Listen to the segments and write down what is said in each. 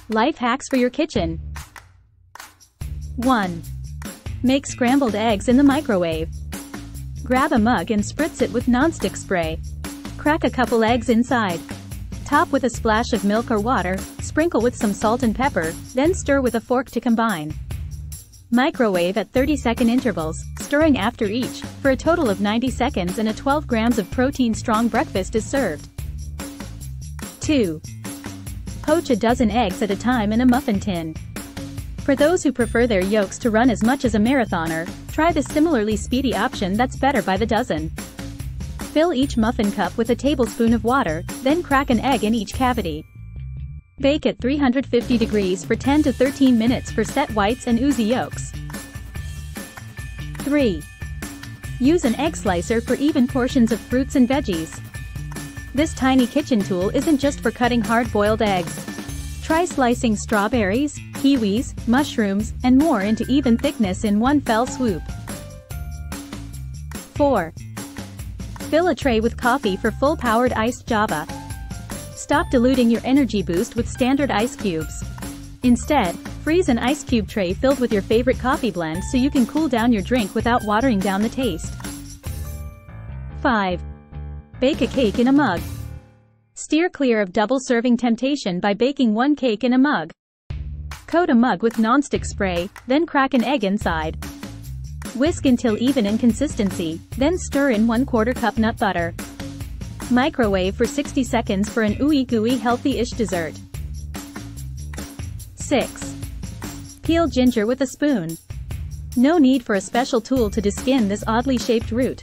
Life hacks for your kitchen. 1. Make scrambled eggs in the microwave. Grab a mug and spritz it with nonstick spray. Crack a couple eggs inside. Top with a splash of milk or water, sprinkle with some salt and pepper, then stir with a fork to combine. Microwave at 30-second intervals, stirring after each, for a total of 90 seconds, and a 12 grams of protein-strong breakfast is served. 2. Poach a dozen eggs at a time in a muffin tin. For those who prefer their yolks to run as much as a marathoner, try the similarly speedy option that's better by the dozen. Fill each muffin cup with a tablespoon of water, then crack an egg in each cavity. Bake at 350 degrees for 10 to 13 minutes for set whites and oozy yolks. 3. Use an egg slicer for even portions of fruits and veggies. This tiny kitchen tool isn't just for cutting hard-boiled eggs. Try slicing strawberries, kiwis, mushrooms, and more into even thickness in one fell swoop. 4. Fill a tray with coffee for full-powered iced java. Stop diluting your energy boost with standard ice cubes. Instead, freeze an ice cube tray filled with your favorite coffee blend so you can cool down your drink without watering down the taste. 5. Bake a cake in a mug. Steer clear of double-serving temptation by baking one cake in a mug. Coat a mug with nonstick spray, then crack an egg inside. Whisk until even in consistency, then stir in 1/4 cup nut butter. Microwave for 60 seconds for an ooey-gooey healthy-ish dessert. 6. Peel ginger with a spoon. No need for a special tool to deskin this oddly shaped root.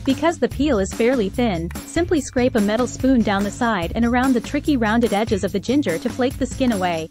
Because the peel is fairly thin, simply scrape a metal spoon down the side and around the tricky rounded edges of the ginger to flake the skin away.